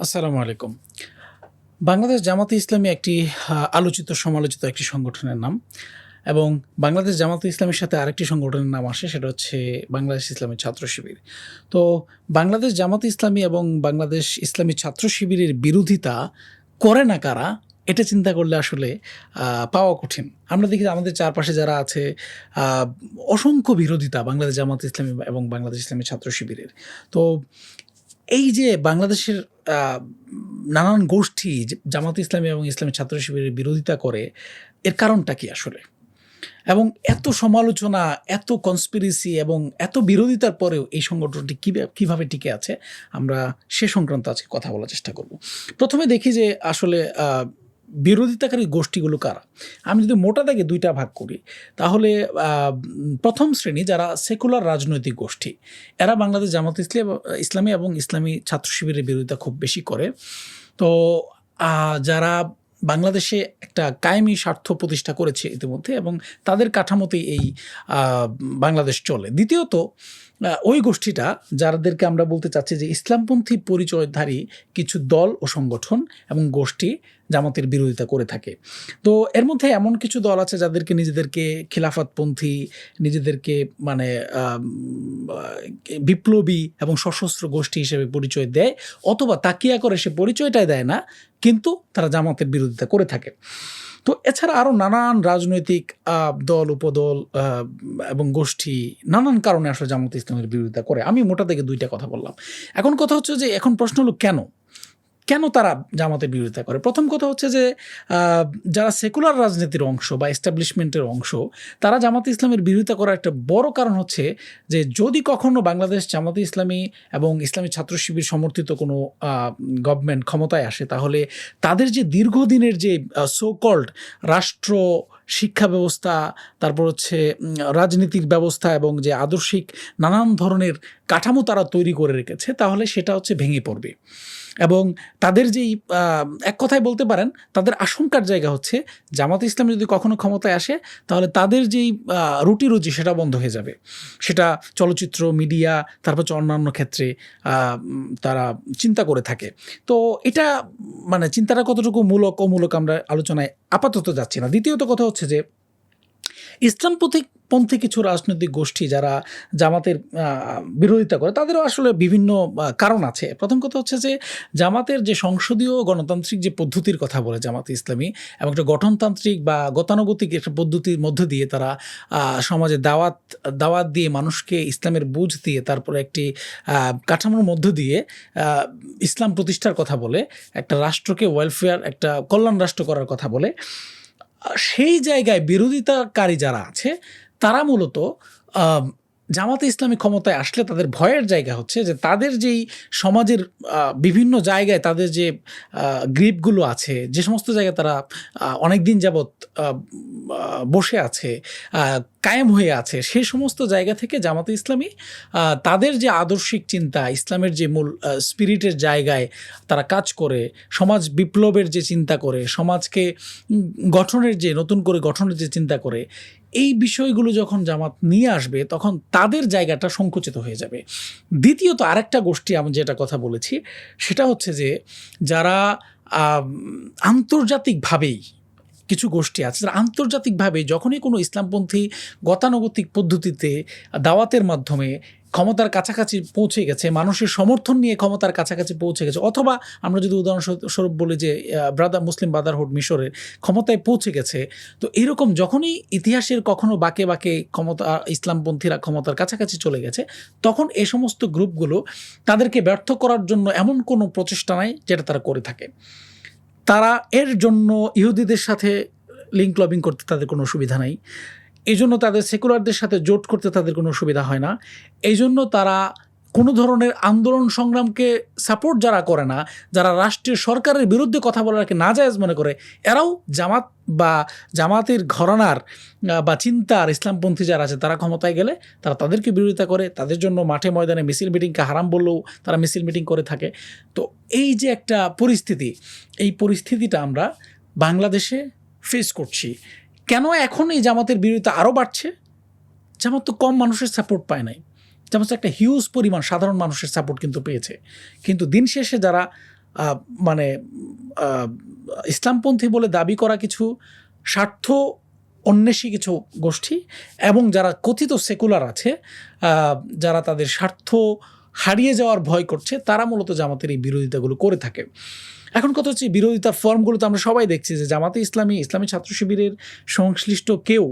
আসসালামু আলাইকুম। বাংলাদেশ জামাতে ইসলামী একটি আলোচিত সমালোচিত একটি সংগঠনের নাম এবং বাংলাদেশ জামাতে ইসলামীর সাথে আরেকটি সংগঠনের নাম আসে সেটা হচ্ছে বাংলাদেশ ইসলামী ছাত্র শিবির। তো বাংলাদেশ জামাতে ইসলামী এবং বাংলাদেশ ইসলামী ছাত্র শিবিরের বিরোধিতা করে না কারা? এটা চিন্তা করলে আসলে পাওয়া কঠিন। আমরা দেখি যে আমাদের চারপাশে যারা আছে আ অসংখ্য বিরোধিতা বাংলাদেশ জামাতে ইসলামী এবং বাংলাদেশ ইসলামী ছাত্র শিবিরের। তো এই যে বাংলাদেশের আ নানান গোষ্ঠী জামাতে ইসলামী এবং ইসলামী ছাত্র শিবিরের বিরোধিতা করে, এর কারণটা কি আসলে? এবং এত সমালোচনা, এত কনস্পিরেসি এবং এত বিরোধিতার পরেও এই সংগঠনটি কিভাবে টিকে আছে? আমরা সে সংক্রান্ত আজকে কথা বলার চেষ্টা করব। ১ম এ দেখি যে আসলে বিরোধিতাকারী গোষ্ঠীগুলো কারা? আমি যদি মোটা দাগে ২ টা ভাগ করি, তাহলে আ ১ম শ্রেণী যারা সেকুলার রাজনৈতিক গোষ্ঠী, এরা বাংলাদেশ জামাত ইসলামী এবং ইসলামী ছাত্র শিবিরের বিরোধিতা খুব বেশি করে। তো যারা বাংলাদেশে একটা কায়েমি স্বার্থ প্রতিষ্ঠা করেছে ইতিমধ্যে এবং তাদের কাঠামোতেই এই আ বাংলাদেশ চলে। দ্বিতীয়ত ওই গোষ্ঠীটা যাদেরকে আমরা বলতে চাচ্ছি যে ইসলামপন্থী পরিচয়ধারী কিছু দল ও সংগঠন এবং গোষ্ঠী জামাতের বিরোধিতা করে থাকে। তো এর মধ্যে এমন কিছু দল আছে যাদেরকে নিজেদেরকে খিলাফতপন্থী, নিজেদেরকে মানে বিপ্লবী এবং সশস্ত্র গোষ্ঠী হিসেবে পরিচয় দেয়, অথবা তাকিয়া করে সে পরিচয়টাই দেয় না, কিন্তু তারা জামাতের বিরোধিতা করে থাকে। তো এছাড়া আরও নানান রাজনৈতিক দল, উপদল এবং গোষ্ঠী নানান কারণে আসলে জামাতে ইসলামের বিরোধিতা করে। আমি মোটা থেকে ২ টা কথা বললাম। এখন কথা হচ্ছে যে এখন প্রশ্ন হলো কেন? কেন তারা জামাতের বিরোধিতা করে? প্রথম কথা হচ্ছে যে আ যারা সেকুলার রাজনীতির অংশ বা এস্টাবলিশমেন্টের অংশ, তারা জামাতে ইসলামের বিরোধিতা করার একটা বড় কারণ হচ্ছে যে যদি কখনো বাংলাদেশ জামাতে ইসলামী এবং ইসলামী ছাত্র শিবির সমর্থিত কোনো গভর্নমেন্ট ক্ষমতায় আসে, তাহলে তাদের যে দীর্ঘদিনের যে সো কল্ড রাষ্ট্র শিক্ষা ব্যবস্থা, তারপর হচ্ছে রাজনীতিক ব্যবস্থা এবং যে আদর্শিক নানান ধরনের কাঠামো তারা তৈরি করে রেখেছে, তাহলে সেটা হচ্ছে ভেঙে পড়বে। এবং তাদের যেই এক কথায় বলতে পারেন তাদের আশঙ্কার জায়গা হচ্ছে জামাতে ইসলাম যদি কখনো ক্ষমতায় আসে, তাহলে তাদের যেই রুটি-রুজি সেটা বন্ধ হয়ে যাবে। সেটা চলচ্চিত্র, মিডিয়া, তারপর হচ্ছে অন্যান্য ক্ষেত্রে তারা চিন্তা করে থাকে। তো এটা মানে চিন্তাটা কতটুকু মূলক অমূলক আমরা আলোচনায় আপাতত যাচ্ছি না। দ্বিতীয়ত কথা হচ্ছে যে ইসলামপন্থী কিছু রাজনৈতিক গোষ্ঠী যারা জামাতের বিরোধিতা করে, তাদেরও আসলে বিভিন্ন কারণ আছে। প্রথম কথা হচ্ছে যে জামাতের যে সংসদীয় গণতান্ত্রিক যে পদ্ধতির কথা বলে জামাতে ইসলামী, এবং একটা গঠনতান্ত্রিক বা গতানুগতিক একটা পদ্ধতির মধ্য দিয়ে তারা সমাজে দাওয়াত দিয়ে মানুষকে ইসলামের বুঝ দিয়ে তারপরে একটি কাঠামোর মধ্য দিয়ে ইসলাম প্রতিষ্ঠার কথা বলে, একটা রাষ্ট্রকে ওয়েলফেয়ার, একটা কল্যাণ রাষ্ট্র করার কথা বলে। সেই জায়গায় বিরোধিতাকারী যারা আছে তারা মূলত জামাতে ইসলামী ক্ষমতায় আসলে তাদের ভয়ের জায়গা হচ্ছে যে তাদের যেই সমাজের বিভিন্ন জায়গায় তাদের যে গ্রিপগুলো আছে, যে সমস্ত জায়গায় তারা অনেক দিন যাবৎ বসে আছে, কায়েম হয়ে আছে, সেই সমস্ত জায়গা থেকে জামাতে ইসলামী তাদের যে আদর্শিক চিন্তা, ইসলামের যে মূল স্পিরিটের জায়গায় তারা কাজ করে, সমাজ বিপ্লবের যে চিন্তা করে, সমাজকে গঠনের যে নতুন করে গঠনের যে চিন্তা করে, এই বিষয়গুলো যখন জামাত নিয়ে আসবে তখন তাদের জায়গাটা সংকুচিত হয়ে যাবে। দ্বিতীয়ত আরেকটা গোষ্ঠী আমি যেটা কথা বলেছি সেটা হচ্ছে যে যারা আন্তর্জাতিকভাবেই কিছু গোষ্ঠী আছে যারা আন্তর্জাতিকভাবে যখনই কোনো ইসলামপন্থী গতানুগতিক পদ্ধতিতে দাওয়াতের মাধ্যমে ক্ষমতার কাছাকাছি পৌঁছে গেছে, মানুষের সমর্থন নিয়ে ক্ষমতার কাছাকাছি পৌঁছে গেছে, অথবা আমরা যদি উদাহরণস্বরূপ বলি যে মুসলিম ব্রাদারহুড মিশরের ক্ষমতায় পৌঁছে গেছে, তো এরকম যখনই ইতিহাসের কখনো বাঁকে বাঁকে ইসলামপন্থীরা ক্ষমতার কাছাকাছি চলে গেছে, তখন এই সমস্ত গ্রুপগুলো তাদেরকে ব্যর্থ করার জন্য এমন কোনো প্রচেষ্টা নাই যেটা তারা করে থাকে। তারা এর জন্য ইহুদিদের সাথে লিঙ্ক লবিং করতে তাদের কোনো অসুবিধা নাই। এজন্য তাদের সেকুলারদের সাথে জোট করতে তাদের কোনো অসুবিধা হয় না। এইজন্য তারা কোনো ধরনের আন্দোলন সংগ্রামকে সাপোর্ট যারা করে না, যারা রাষ্ট্রীয় সরকারের বিরুদ্ধে কথা বলাকে নাজায়েজ মনে করে, এরাও জামাত বা জামাতের ঘরানার বা চিন্তার ইসলামপন্থী যারা আছে তারা ক্ষমতায় গেলে তারা তাদেরকে বিরোধিতা করে, তাদের জন্য মাঠে ময়দানে মিছিল মিটিংকে হারাম বললেও তারা মিছিল মিটিং করে থাকে। তো এই যে একটা পরিস্থিতি, এই পরিস্থিতিটা আমরা বাংলাদেশে ফেস করছি। কেন এখন এই জামাতের বিরোধিতা আরও বাড়ছে? জামাত তো কম মানুষের সাপোর্ট পায় নাই, জামাত একটা হিউজ পরিমাণ সাধারণ মানুষের সাপোর্ট কিন্তু পেয়েছে। কিন্তু দিন শেষে যারা মানে ইসলামপন্থী বলে দাবি করা কিছু স্বার্থ অন্বেষী কিছু গোষ্ঠী এবং যারা কথিত সেকুলার আছে, যারা তাদের স্বার্থ হারিয়ে যাওয়ার ভয় করছে, তারা মূলত জামাতের এই বিরোধিতাগুলো করে থাকে। এখন কথা হচ্ছে বিরোধিতার ফর্মগুলো তো আমরা সবাই দেখছি যে জামাতে ইসলামী ছাত্র শিবিরের সংশ্লিষ্ট কেউ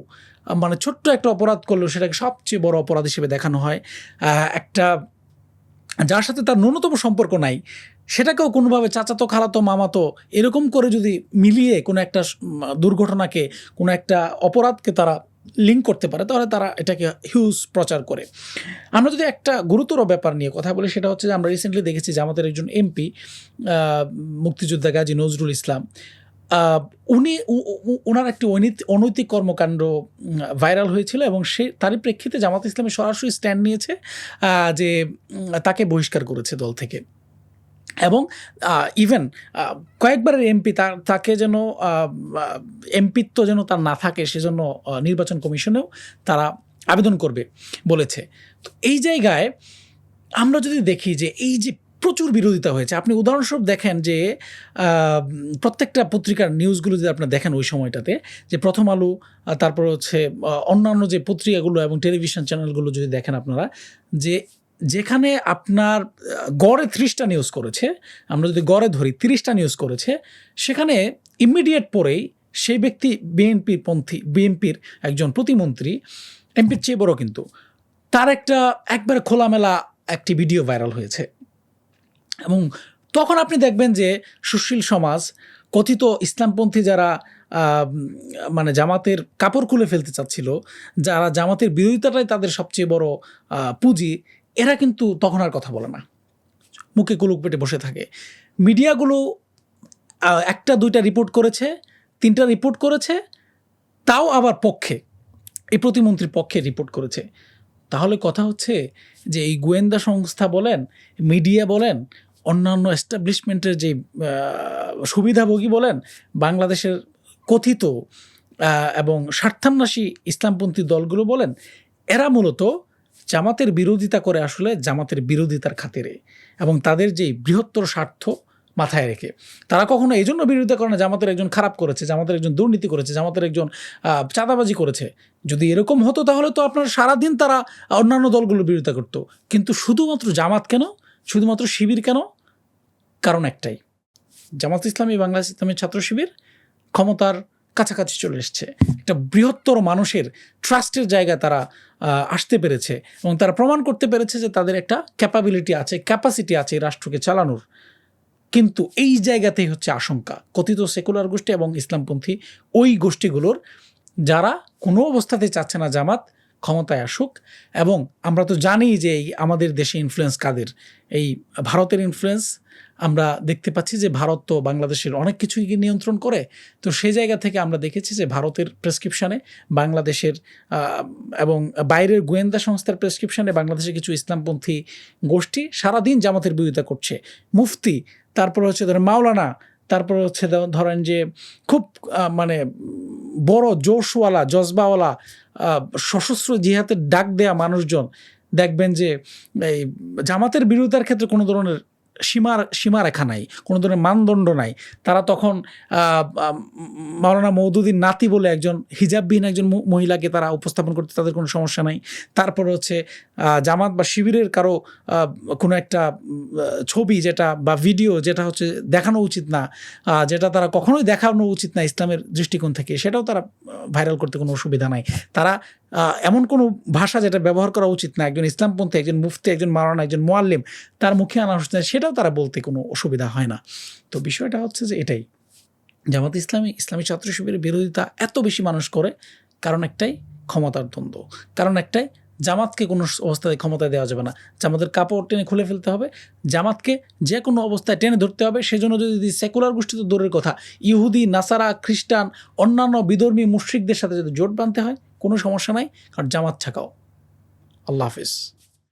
মানে ছোট্ট একটা অপরাধ করলেও সেটাকে সবচেয়ে বড় অপরাধ হিসেবে দেখানো হয়। একটা যার সাথে তার ন্যূনতম সম্পর্ক নাই সেটাকেও কোনোভাবে চাচাতো খালাতো মামাতো এরকম করে যদি মিলিয়ে কোনো একটা দুর্ঘটনাকে, কোনো একটা অপরাধকে তারা লিঙ্ক করতে পারে, তাহলে তারা এটাকে হিউজ প্রচার করে। আমরা যদি একটা গুরুতর ব্যাপার নিয়ে কথা বলি, সেটা হচ্ছে যে আমরা রিসেন্টলি দেখেছি যে আমাদের একজন এমপি মুক্তিযোদ্ধা গাজী নজরুল ইসলাম, উনি ওনার একটি অনৈতিক কর্মকাণ্ড ভাইরাল হয়েছিল এবং তারই প্রেক্ষিতে জামাত ইসলামী সরাসরি স্ট্যান্ড নিয়েছে যে তাকে বহিষ্কার করেছে দল থেকে। এবং ইভেন কয়েকবারের এমপি তাকে যেন এমপিত্ব যেন তার না থাকে সেজন্য নির্বাচন কমিশনেও তারা আবেদন করবে বলেছে। তো এই জায়গায় আমরা যদি দেখি যে এই যে প্রচুর বিরোধিতা হয়েছে, আপনি উদাহরণস্বরূপ দেখেন যে প্রত্যেকটা পত্রিকার নিউজগুলো যদি আপনারা দেখেন ওই সময়টাতে, যে প্রথম আলো, তারপর হচ্ছে অন্যান্য যে পত্রিকাগুলো এবং টেলিভিশন চ্যানেলগুলো যদি দেখেন আপনারা, যে যেখানে আপনার গড়ে 30টা নিউজ করেছে, আমরা যদি গড়ে ধরি 30টা নিউজ করেছে, সেখানে ইমিডিয়েট পরেই সেই ব্যক্তি বিএনপির একজন প্রতিমন্ত্রী, এমপির চেয়ে বড় কিন্তু, তার একবার খোলামেলা একটি ভিডিও ভাইরাল হয়েছে। এবং তখন আপনি দেখবেন যে সুশীল সমাজ, কথিত ইসলামপন্থী যারা মানে জামাতের কাপড় খুলে ফেলতে চাচ্ছিল, যারা জামাতের বিরোধিতাটাই তাদের সবচেয়ে বড় পুঁজি, এরা কিন্তু তখন আর কথা বলে না, মুখে কুলুক পেটে বসে থাকে। মিডিয়াগুলো 1টা 2টা রিপোর্ট করেছে, 3টা রিপোর্ট করেছে, তাও আবার পক্ষে, এই প্রতিমন্ত্রীর পক্ষে রিপোর্ট করেছে। তাহলে কথা হচ্ছে যে এই গোয়েন্দা সংস্থা বলেন, মিডিয়া বলেন, অন্যান্য এস্টাবলিশমেন্টের যে সুবিধাভোগী বলেন, বাংলাদেশের কথিত এবং স্বার্থান্বেষী ইসলামপন্থী দলগুলো বলেন, এরা মূলত জামাতের বিরোধিতা করে আসলে জামাতের বিরোধিতার খাতিরে এবং তাদের যেই বৃহত্তর স্বার্থ মাথায় রেখে। তারা কখনো এই জন্য বিরোধিতা করে না জামাতের একজন খারাপ করেছে, জামাতের একজন দুর্নীতি করেছে, জামাতের একজন চাঁদাবাজি করেছে। যদি এরকম হতো তাহলে তো আপনার সারাদিন তারা অন্যান্য দলগুলোর বিরোধিতা করতো। কিন্তু শুধুমাত্র জামাত কেন, শুধুমাত্র শিবির কেন? কারণ একটাই, জামাত ইসলামী বাংলাদেশ ইসলামী ছাত্র শিবির ক্ষমতার কাছাকাছি চলে এসছে, একটা বৃহত্তর মানুষের ট্রাস্টের জায়গায় তারা আসতে পেরেছে এবং তারা প্রমাণ করতে পেরেছে যে তাদের একটা ক্যাপাসিটি আছে এই রাষ্ট্রকে চালানোর। কিন্তু এই জায়গাতেই হচ্ছে আশঙ্কা, কথিত সেকুলার গোষ্ঠী এবং ইসলামপন্থী ওই গোষ্ঠীগুলোর, যারা কোনো অবস্থাতেই চাচ্ছে না জামাত ক্ষমতায় আসুক। এবং আমরা তো জানি যে আমাদের দেশে ইনফ্লুয়েন্স কাদের, এই ভারতের ইনফ্লুয়েন্স আমরা দেখতে পাচ্ছি যে ভারত তো বাংলাদেশের অনেক কিছুই নিয়ন্ত্রণ করে। তো সেই জায়গা থেকে আমরা দেখেছি যে ভারতের প্রেসক্রিপশানে বাংলাদেশের এবং বাইরের গোয়েন্দা সংস্থার প্রেসক্রিপশানে বাংলাদেশের কিছু ইসলামপন্থী গোষ্ঠী সারাদিন জামাতের বিরোধিতা করছে। মুফতি, তারপর হচ্ছে ধরেন মাওলানা, তারপর হচ্ছে ধরেন যে খুব মানে বড় জোশওয়ালা জজবাওয়ালা সশস্ত্র জিহাদের ডাক দেয়া মানুষজন দেখবেন যে এই জামাতের বিরোধিতার ক্ষেত্রে কোনো ধরনের সীমারেখা নাই, কোনো ধরনের মানদণ্ড নাই। তারা তখন মাওলানা মওদুদীর নাতি বলে একজন হিজাববিহীন একজন মহিলাকে তারা উপস্থাপন করতে তাদের কোনো সমস্যা নাই। তারপর হচ্ছে জামাত বা শিবিরের কারো কোনো একটা ছবি যেটা বা ভিডিও যেটা হচ্ছে দেখানো উচিত না, যেটা তারা কখনোই দেখানো উচিত না ইসলামের দৃষ্টিকোণ থেকে, সেটাও তারা ভাইরাল করতে কোনো অসুবিধা নাই। তারা এমন কোনো ভাষা যেটা ব্যবহার করা উচিত না একজন ইসলামপন্থী, একজন মুফতি, একজন মাওলানা, একজন মুআল্লিম তার মুখে আনা হচ্ছে সেটাও তারা বলতে কোনো অসুবিধা হয় না। তো বিষয়টা হচ্ছে যে এটাই, জামাত ইসলামী ছাত্র শিবিরের বিরোধিতা এত বেশি মানুষ করে কারণ একটাই, ক্ষমতার দ্বন্দ্ব। কারণ একটাই, জামাতকে কোনো অবস্থায় ক্ষমতায় দেওয়া যাবে না, জামাতের কাপড় টেনে খুলে ফেলতে হবে, জামাতকে যে কোনো অবস্থায় টেনে ধরতে হবে। সেজন্য যদি সেকুলার গোষ্ঠী তো দূরের কথা, ইহুদি, নাসারা, খ্রিস্টান, অন্যান্য বিধর্মী মুশরিকদের সাথে যদি জোট বাঁধতে হয় কোনো সমস্যা নাই, কারণ জামাত ছাকাও। আল্লাহ হাফিজ।